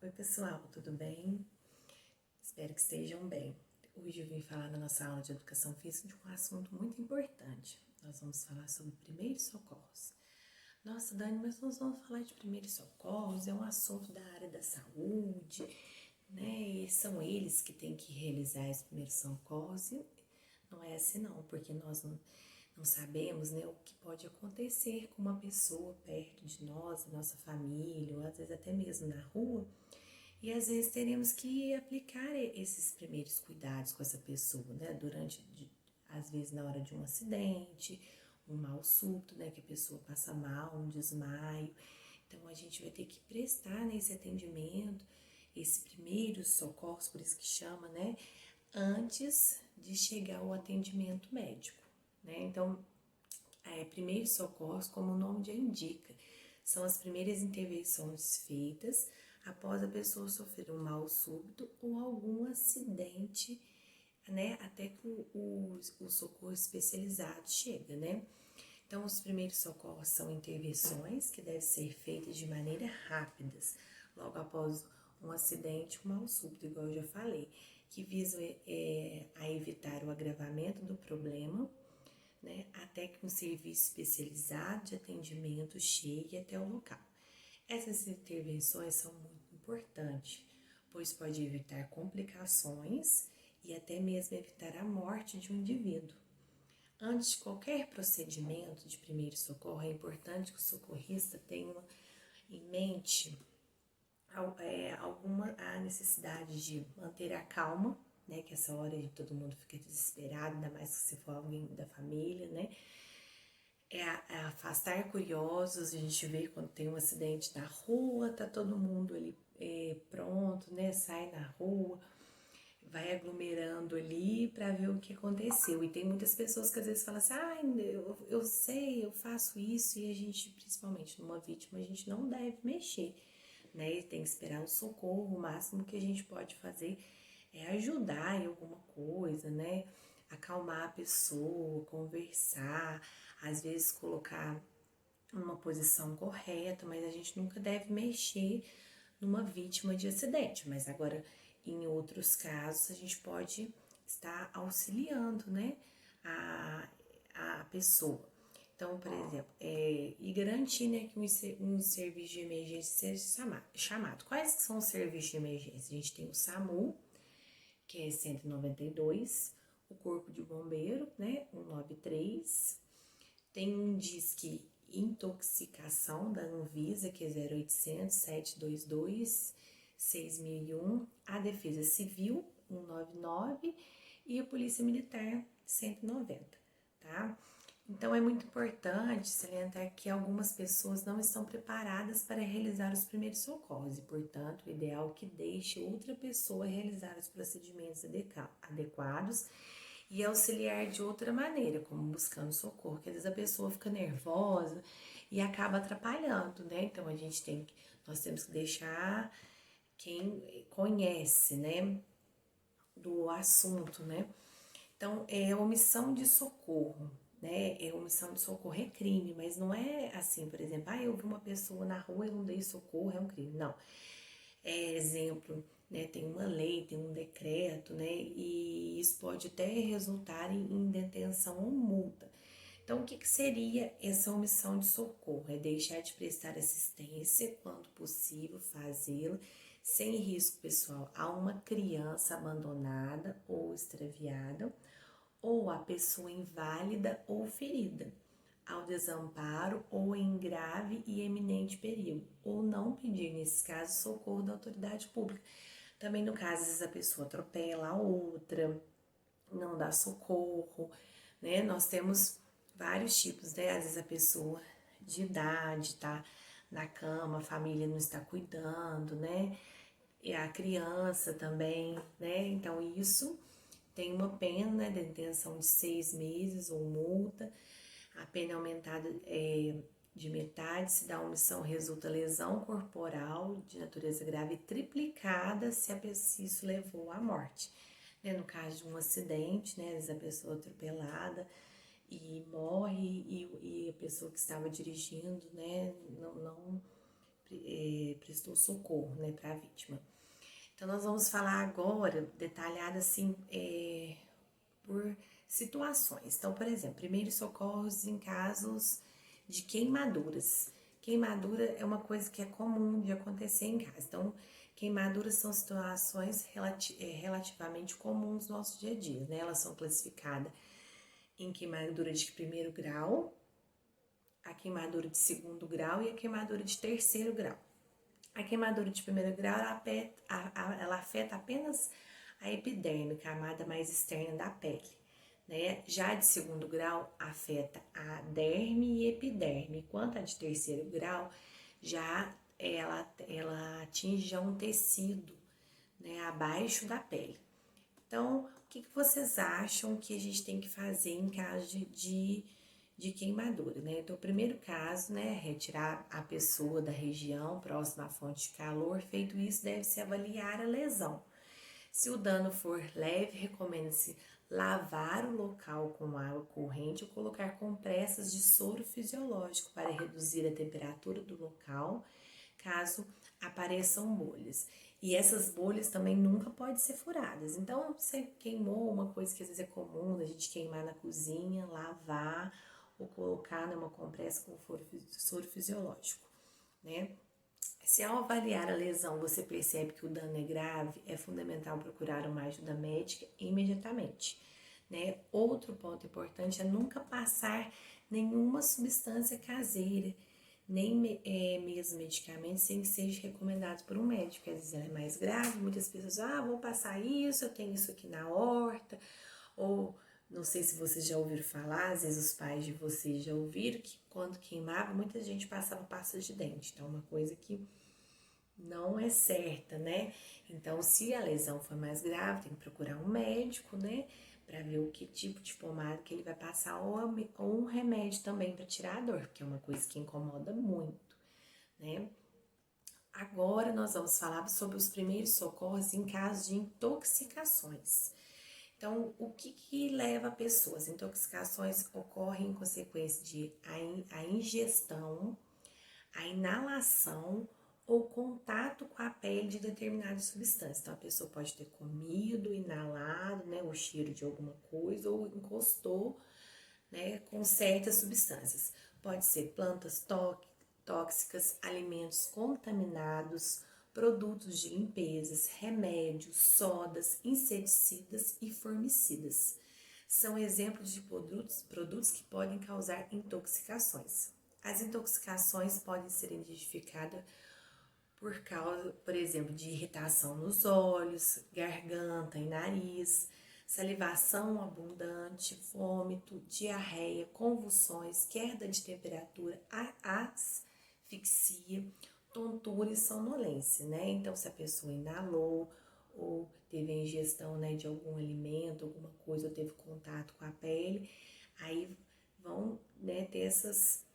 Oi pessoal, tudo bem? Espero que estejam bem. Hoje eu vim falar na nossa aula de Educação Física de um assunto muito importante. Nós vamos falar sobre primeiros socorros. Nossa, Dani, mas nós vamos falar de primeiros socorros, é um assunto da área da saúde, né? E são eles que têm que realizar os primeiros socorros. E não é assim não, porque nós não sabemos, né, o que pode acontecer com uma pessoa perto de nós, da nossa família, ou às vezes até mesmo na rua. E às vezes teremos que aplicar esses primeiros cuidados com essa pessoa, né? Às vezes na hora de um acidente, um mal súbito, né? Que a pessoa passa mal, um desmaio. Então a gente vai ter que prestar nesse atendimento, esse primeiro socorro, por isso que chama, né? Antes de chegar ao atendimento médico, né? Então, primeiros socorros, como o nome já indica, são as primeiras intervenções feitas após a pessoa sofrer um mal súbito ou algum acidente, né, até que o socorro especializado chega, né? Então, os primeiros socorros são intervenções que devem ser feitas de maneira rápidas, logo após um acidente, um mal súbito, igual eu já falei, que visam a evitar o agravamento do problema, né, até que um serviço especializado de atendimento chegue até o local. Essas intervenções são muito importantes, pois pode evitar complicações e até mesmo evitar a morte de um indivíduo. Antes de qualquer procedimento de primeiro socorro, é importante que o socorrista tenha em mente a necessidade de manter a calma, né? Que essa hora de todo mundo fica desesperado, ainda mais se for alguém da família, né? Afastar curiosos. A gente vê quando tem um acidente na rua, tá todo mundo ali pronto, né? Sai na rua, vai aglomerando ali para ver o que aconteceu. E tem muitas pessoas que às vezes falam assim, eu sei, eu faço isso, e a gente, principalmente numa vítima, a gente não deve mexer, né? Tem que esperar o socorro. O máximo que a gente pode fazer é ajudar em alguma coisa, né? Acalmar a pessoa, conversar, às vezes colocar numa posição correta, mas a gente nunca deve mexer numa vítima de acidente. Mas agora, em outros casos, a gente pode estar auxiliando, né, a pessoa. Então, por exemplo, e garantir, né, que um serviço de emergência seja chamado. Quais são os serviços de emergência? A gente tem o SAMU, que é 192, o Corpo de Bombeiro, né, 193, tem um disque intoxicação da Anvisa, que é 0800 722 6001, a Defesa Civil, 199, e a Polícia Militar, 190, tá? Então, é muito importante salientar que algumas pessoas não estão preparadas para realizar os primeiros socorros e, portanto, o ideal é que deixe outra pessoa realizar os procedimentos adequados e auxiliar de outra maneira, como buscando socorro, que às vezes a pessoa fica nervosa e acaba atrapalhando, né? Então, nós temos que deixar quem conhece, né, do assunto, né? Então, omissão de socorro, né? Omissão de socorro é crime, mas não é assim, por exemplo, eu vi uma pessoa na rua e não dei socorro, é um crime. Não. Exemplo, né? Tem uma lei, tem um decreto, né? E isso pode até resultar em detenção ou multa. Então, o que seria essa omissão de socorro? É deixar de prestar assistência, quando possível, fazê-la sem risco pessoal a uma criança abandonada ou extraviada, ou a pessoa inválida ou ferida, ao desamparo ou em grave e eminente perigo, ou não pedir, nesse caso, socorro da autoridade pública. Também no caso, às vezes a pessoa atropela a outra, não dá socorro, né? Nós temos vários tipos, né? Às vezes a pessoa de idade tá na cama, a família não está cuidando, né? E a criança também, né? Então isso tem uma pena, né, de detenção de 6 meses ou multa. A pena é aumentada de metade se da omissão resulta lesão corporal de natureza grave triplicada se isso levou à morte. Né, no caso de um acidente, né, às vezes a pessoa atropelada e morre e a pessoa que estava dirigindo, né, prestou socorro, né, para a vítima. Então, nós vamos falar agora, detalhado assim, por situações. Então, por exemplo, primeiros socorros em casos de queimaduras. Queimadura é uma coisa que é comum de acontecer em casa. Então, queimaduras são situações relativamente comuns no nosso dia a dia, né? Elas são classificadas em queimadura de primeiro grau, a queimadura de segundo grau e a queimadura de terceiro grau. A queimadura de primeiro grau, ela afeta apenas a epiderme, a camada mais externa da pele, né? Já de segundo grau, afeta a derme e epiderme, enquanto a de terceiro grau, já ela atinge já um tecido, né, abaixo da pele. Então, o que vocês acham que a gente tem que fazer em caso de queimadura, né? Então, o primeiro caso, né, retirar a pessoa da região próxima à fonte de calor. Feito isso, deve-se avaliar a lesão. Se o dano for leve, recomenda-se lavar o local com água corrente ou colocar compressas de soro fisiológico para reduzir a temperatura do local, caso apareçam bolhas. E essas bolhas também nunca podem ser furadas. Então, você queimou uma coisa que às vezes é comum a gente queimar na cozinha, lavar ou colocar numa compressa com soro fisiológico, né? Se ao avaliar a lesão você percebe que o dano é grave, é fundamental procurar uma ajuda médica imediatamente, né? Outro ponto importante é nunca passar nenhuma substância caseira, nem mesmo medicamentos, sem que seja recomendado por um médico, porque às vezes ela é mais grave. Muitas pessoas, vou passar isso, eu tenho isso aqui na horta, ou não sei se vocês já ouviram falar, às vezes os pais de vocês já ouviram que quando queimava, muita gente passava pasta de dente. Então, é uma coisa que não é certa, né? Então, se a lesão for mais grave, tem que procurar um médico, né? Para ver o que tipo de pomada que ele vai passar, ou um remédio também para tirar a dor, porque é uma coisa que incomoda muito, né? Agora nós vamos falar sobre os primeiros socorros em caso de intoxicações. Então, o que leva a pessoas? Intoxicações ocorrem em consequência de a ingestão, a inalação ou contato com a pele de determinada substância. Então, a pessoa pode ter comido, inalado, né, o cheiro de alguma coisa ou encostou, né, com certas substâncias. Pode ser plantas tóxicas, alimentos contaminados, produtos de limpezas, remédios, sodas, inseticidas e formicidas. São exemplos de produtos que podem causar intoxicações. As intoxicações podem ser identificadas por causa, por exemplo, de irritação nos olhos, garganta e nariz, salivação abundante, vômito, diarreia, convulsões, queda de temperatura, asfixia, tontura e sonolência, né? Então, se a pessoa inalou ou teve a ingestão, né, de algum alimento, alguma coisa, ou teve contato com a pele, aí vão, né, ter essas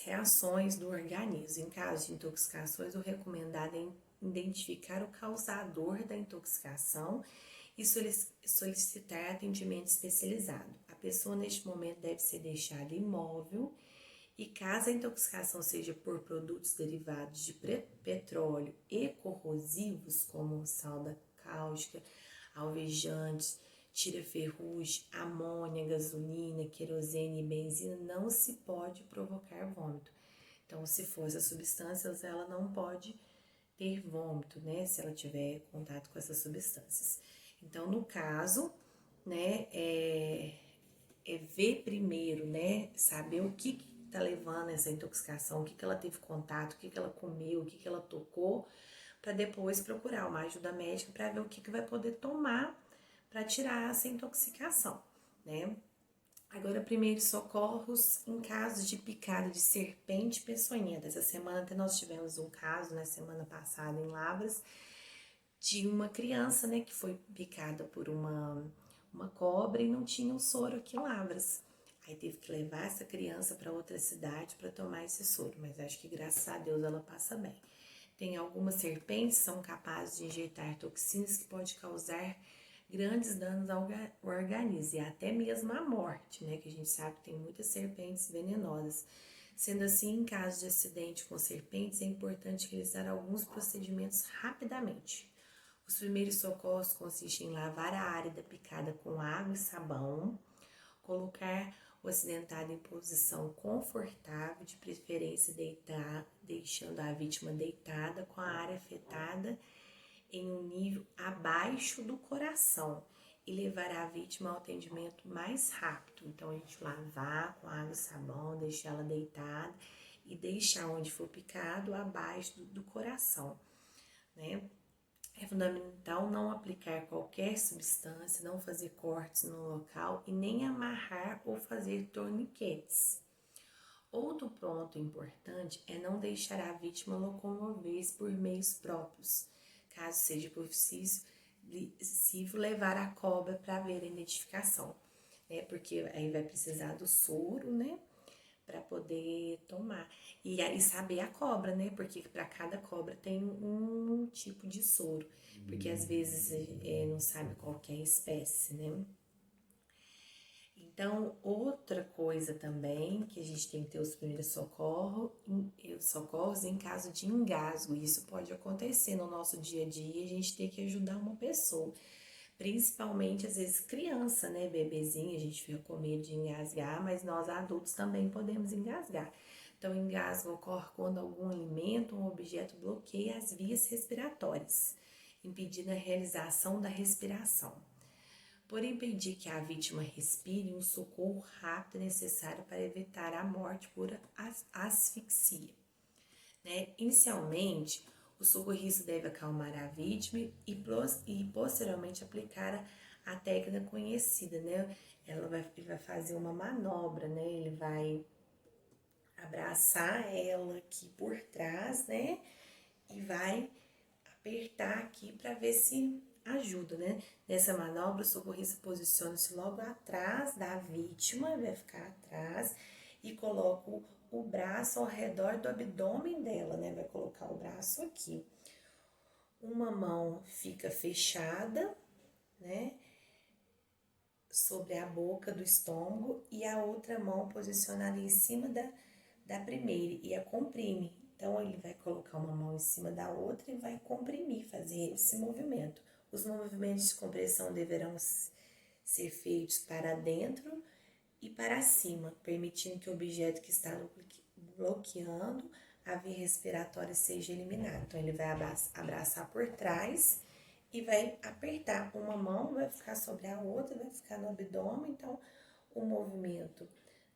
reações do organismo. Em caso de intoxicações, o recomendado é identificar o causador da intoxicação e solicitar atendimento especializado. A pessoa, neste momento, deve ser deixada imóvel e, caso a intoxicação seja por produtos derivados de petróleo e corrosivos, como solda cáustica, alvejantes, tira-ferrugem, amônia, gasolina, querosene e benzina, não se pode provocar vômito. Então, se for essas substâncias, ela não pode ter vômito, né? Se ela tiver contato com essas substâncias. Então, no caso, né, é ver primeiro, né, saber o que tá levando essa intoxicação, o que ela teve contato, o que ela comeu, o que ela tocou, para depois procurar uma ajuda médica para ver o que vai poder tomar para tirar essa intoxicação, né? Agora, primeiros socorros em casos de picada de serpente peçonhenta. Essa semana até nós tivemos um caso, na semana passada em Lavras, de uma criança, né, que foi picada por uma cobra e não tinha o soro aqui em Lavras. Aí teve que levar essa criança para outra cidade para tomar esse soro, mas acho que graças a Deus ela passa bem. Tem algumas serpentes que são capazes de injetar toxinas que podem causar grandes danos ao organismo e até mesmo a morte, né? Que a gente sabe que tem muitas serpentes venenosas. Sendo assim, em caso de acidente com serpentes, é importante realizar alguns procedimentos rapidamente. Os primeiros socorros consistem em lavar a área da picada com água e sabão, colocar o acidentado em posição confortável, de preferência deitar, deixando a vítima deitada com a área afetada em um nível abaixo do coração e levar a vítima ao atendimento mais rápido. Então, a gente lavar com água e sabão, deixar ela deitada e deixar onde for picado abaixo do coração, né? É fundamental não aplicar qualquer substância, não fazer cortes no local e nem amarrar ou fazer torniquetes. Outro ponto importante é não deixar a vítima locomover-se por meios próprios, caso seja possível levar a cobra para ver a identificação, né? Porque aí vai precisar do soro, né? Para poder tomar. E aí saber a cobra, né? Porque para cada cobra tem um tipo de soro. Porque às vezes não sabe qual que é a espécie, né? Então, outra coisa também que a gente tem que ter os primeiros socorros em caso de engasgo. Isso pode acontecer no nosso dia a dia, a gente tem que ajudar uma pessoa. Principalmente, às vezes, criança, né? Bebezinho, a gente fica com medo de engasgar, mas nós adultos também podemos engasgar. Então, o engasgo ocorre quando algum alimento ou objeto bloqueia as vias respiratórias, impedindo a realização da respiração. Por impedir que a vítima respire, um socorro rápido é necessário para evitar a morte por asfixia, né? Inicialmente, o socorrista deve acalmar a vítima e posteriormente aplicar a técnica conhecida, né? Ele vai fazer uma manobra, né? Ele vai abraçar ela aqui por trás, né? E vai apertar aqui para ver se ajuda, né? Nessa manobra, o socorrista posiciona-se logo atrás da vítima, vai ficar atrás e coloca o braço ao redor do abdômen dela, né? Vai colocar o braço aqui. Uma mão fica fechada, né? Sobre a boca do estômago e a outra mão posicionada em cima da primeira e a comprime. Então, ele vai colocar uma mão em cima da outra e vai comprimir, fazer esse movimento. Os movimentos de compressão deverão ser feitos para dentro e para cima, permitindo que o objeto que está bloqueando a via respiratória seja eliminado. Então, ele vai abraçar por trás e vai apertar. Uma mão vai ficar sobre a outra, vai ficar no abdômen. Então, o movimento,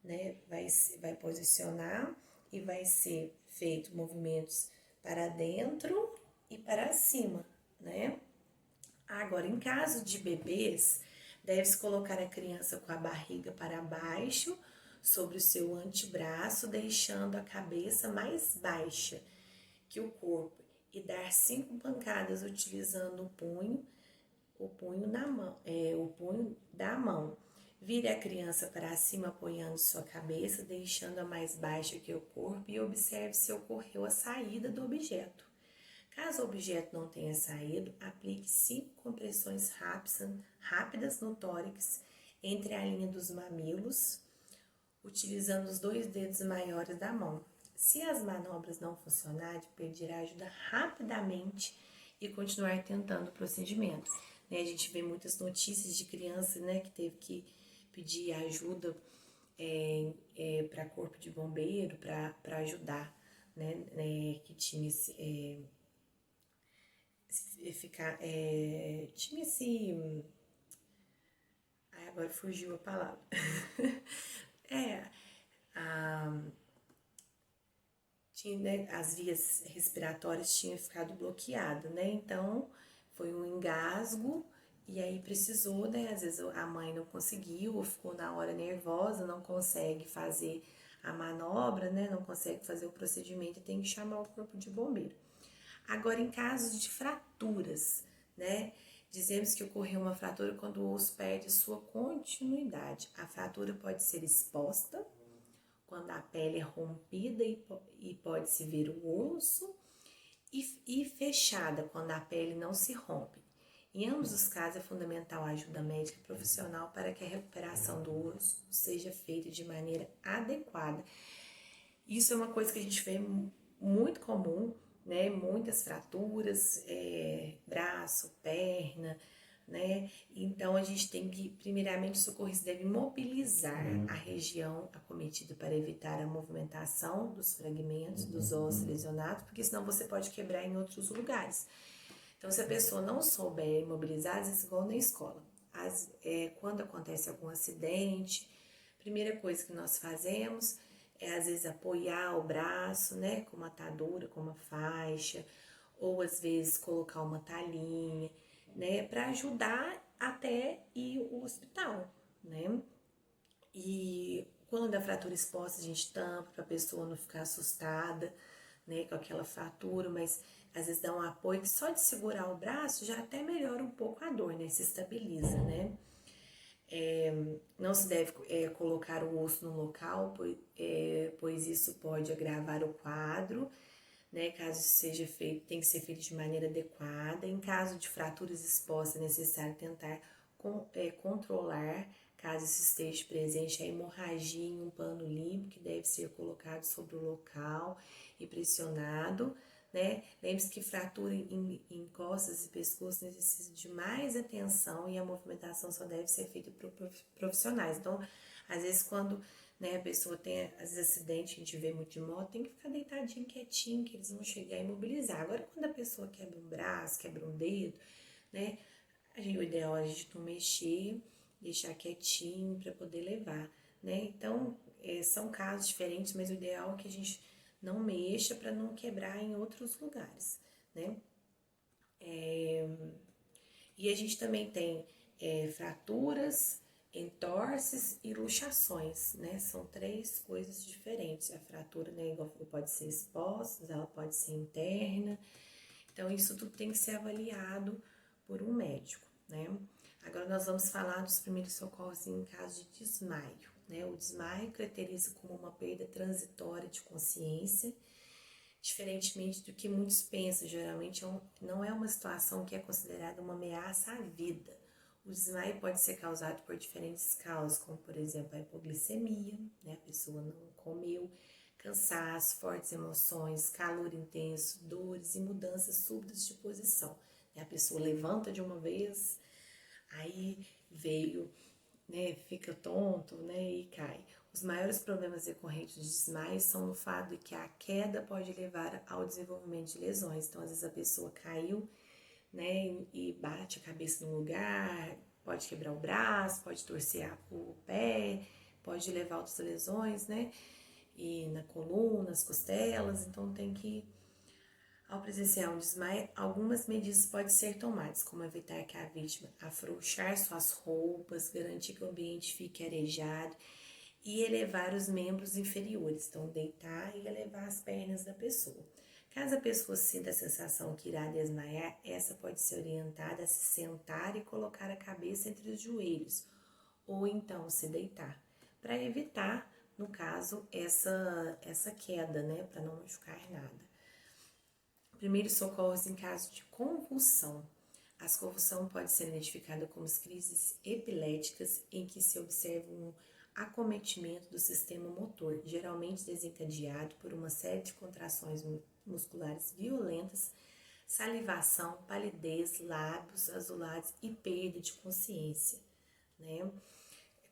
né, vai posicionar e vai ser feito movimentos para dentro e para cima, né? Agora, em caso de bebês, deve-se colocar a criança com a barriga para baixo sobre o seu antebraço, deixando a cabeça mais baixa que o corpo e dar 5 pancadas utilizando o punho na mão, o punho da mão. Vire a criança para cima apoiando sua cabeça, deixando-a mais baixa que o corpo e observe se ocorreu a saída do objeto. Caso o objeto não tenha saído, aplique 5 compressões rápidas no tórax entre a linha dos mamilos, utilizando os 2 dedos maiores da mão. Se as manobras não funcionarem, pedir ajuda rapidamente e continuar tentando o procedimento. Né, a gente vê muitas notícias de criança, né, que teve que pedir ajuda para corpo de bombeiro, para ajudar, né, que tinha tinha esse... Ai, agora fugiu a palavra. Tinha, né, as vias respiratórias tinham ficado bloqueadas, né? Então, foi um engasgo e aí precisou, né? Às vezes a mãe não conseguiu ou ficou na hora nervosa, não consegue fazer a manobra, né? Não consegue fazer o procedimento e tem que chamar o corpo de bombeiro. Agora, em casos de fraturas, né? Dizemos que ocorreu uma fratura quando o osso perde sua continuidade. A fratura pode ser exposta, quando a pele é rompida e pode-se ver o osso, e fechada, quando a pele não se rompe. Em ambos os casos, é fundamental a ajuda médica profissional para que a recuperação do osso seja feita de maneira adequada. Isso é uma coisa que a gente vê muito comum, né? Muitas fraturas, braço, perna, né? Então a gente tem que, primeiramente, o socorrista deve mobilizar a região acometida para evitar a movimentação dos fragmentos dos ossos lesionados, porque senão você pode quebrar em outros lugares. Então, se a pessoa não souber imobilizar, às vezes igual na escola, quando acontece algum acidente, a primeira coisa que nós fazemos é às vezes apoiar o braço, né, com uma atadura, com uma faixa, ou às vezes colocar uma talinha, né, para ajudar até ir ao hospital, né? E quando a fratura exposta, a gente tampa para a pessoa não ficar assustada, né, com aquela fratura, mas às vezes dá um apoio que só de segurar o braço já até melhora um pouco a dor, né, se estabiliza, né. Não se deve colocar o osso no local, pois isso pode agravar o quadro, né? Caso isso seja feito, tem que ser feito de maneira adequada. Em caso de fraturas expostas, é necessário tentar controlar, caso isso esteja presente, a hemorragia em um pano limpo que deve ser colocado sobre o local e pressionado, né? Lembre-se que fratura em costas e pescoço necessita de mais atenção e a movimentação só deve ser feita por profissionais. Então, às vezes, quando, né, a pessoa tem, às vezes, acidente, a gente vê muito de moto, tem que ficar deitadinho, quietinho, que eles vão chegar a imobilizar. Agora, quando a pessoa quebra um braço, quebra um dedo, né, o ideal é a gente não mexer, deixar quietinho para poder levar, né? Então, são casos diferentes, mas o ideal é que a gente não mexa para não quebrar em outros lugares, né? E a gente também tem fraturas, entorses e luxações, né? São três coisas diferentes. A fratura, né, pode ser exposta, ela pode ser interna. Então, isso tudo tem que ser avaliado por um médico, né? Agora, nós vamos falar dos primeiros socorros em caso de desmaio, né? O desmaio caracteriza como uma perda transitória de consciência, diferentemente do que muitos pensam, geralmente não é uma situação que é considerada uma ameaça à vida. O desmaio pode ser causado por diferentes causas, como por exemplo a hipoglicemia, né? A pessoa não comeu, cansaço, fortes emoções, calor intenso, dores e mudanças súbitas de posição. A pessoa levanta de uma vez, aí veio, né, fica tonto, né, e cai. Os maiores problemas decorrentes de desmaio são no fato de que a queda pode levar ao desenvolvimento de lesões. Então, às vezes a pessoa caiu, né, e bate a cabeça no lugar, pode quebrar o braço, pode torcer o pé, pode levar a outras lesões, né, e na coluna, nas costelas. Então, tem que, ao presenciar um desmaio, algumas medidas podem ser tomadas, como evitar que a vítima afrouxar suas roupas, garantir que o ambiente fique arejado e elevar os membros inferiores, então deitar e elevar as pernas da pessoa. Caso a pessoa sinta a sensação que irá desmaiar, essa pode ser orientada a se sentar e colocar a cabeça entre os joelhos, ou então se deitar, para evitar, no caso, essa queda, né, para não machucar nada. Primeiros socorros em caso de convulsão. As convulsões podem ser identificadas como crises epiléticas em que se observa um acometimento do sistema motor, geralmente desencadeado por uma série de contrações musculares violentas, salivação, palidez, lábios azulados e perda de consciência, né?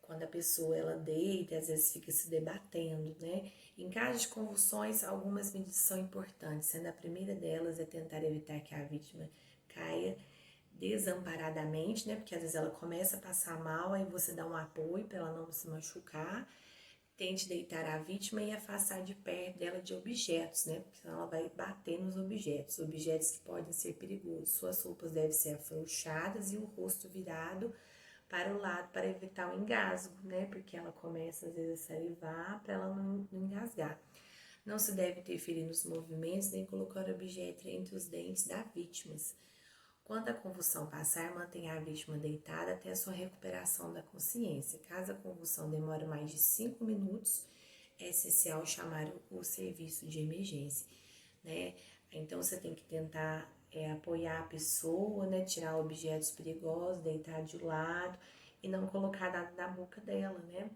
Quando a pessoa ela deita, às vezes fica se debatendo, né? Em caso de convulsões, algumas medidas são importantes, sendo a primeira delas é tentar evitar que a vítima caia desamparadamente, né? Porque às vezes ela começa a passar mal, aí você dá um apoio para ela não se machucar. Tente deitar a vítima e afastar de perto dela de objetos, né? Porque senão ela vai bater nos objetos que podem ser perigosos. Suas roupas devem ser afrouxadas e o rosto virado para o lado para evitar o engasgo, né? Porque ela começa às vezes a salivar para ela não engasgar. Não se deve interferir nos movimentos nem colocar objeto entre os dentes da vítima. Quando a convulsão passar, mantenha a vítima deitada até a sua recuperação da consciência. Caso a convulsão demore mais de 5 minutos, é essencial chamar o serviço de emergência, né? Então você tem que tentar apoiar a pessoa, né? Tirar objetos perigosos, deitar de lado e não colocar nada na boca dela, né?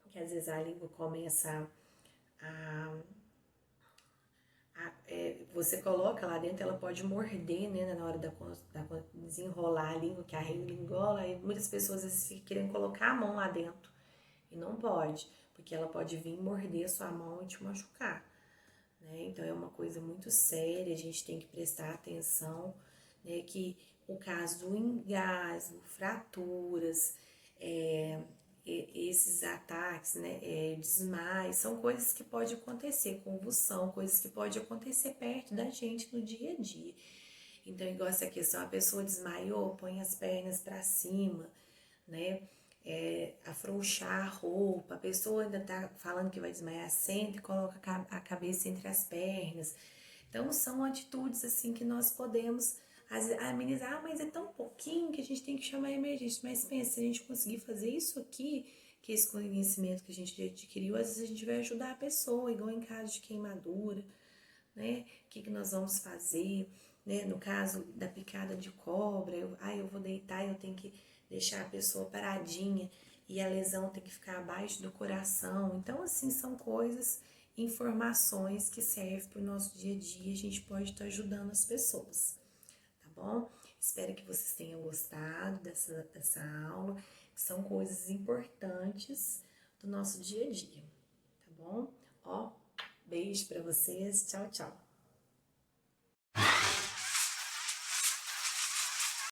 Porque às vezes a língua começa Você coloca lá dentro, ela pode morder, né, na hora da desenrolar a língua, que a língua engola, e muitas pessoas às vezes querem colocar a mão lá dentro, e não pode, porque ela pode vir morder a sua mão e te machucar, né, então é uma coisa muito séria, a gente tem que prestar atenção, né, que o caso do engasgo, fraturas, esses ataques, né, desmaios, são coisas que pode acontecer, convulsão, coisas que pode acontecer perto da gente no dia a dia. Então, igual essa questão, a pessoa desmaiou, põe as pernas para cima, né, afrouxar a roupa, a pessoa ainda tá falando que vai desmaiar, senta e coloca a cabeça entre as pernas. Então, são atitudes, assim, que nós podemos amenizar. Ah, mas é tão pouquinho que a gente tem que chamar a emergência. Mas pensa, se a gente conseguir fazer isso aqui, que esse conhecimento que a gente adquiriu, às vezes a gente vai ajudar a pessoa, igual em caso de queimadura, né? O que nós vamos fazer, né? No caso da picada de cobra, eu vou deitar, eu tenho que deixar a pessoa paradinha e a lesão tem que ficar abaixo do coração. Então, assim, são coisas, informações que servem para o nosso dia a dia, a gente pode estar ajudando as pessoas, tá bom? Espero que vocês tenham gostado dessa aula, que são coisas importantes do nosso dia a dia, tá bom? Ó, beijo para vocês, tchau, tchau!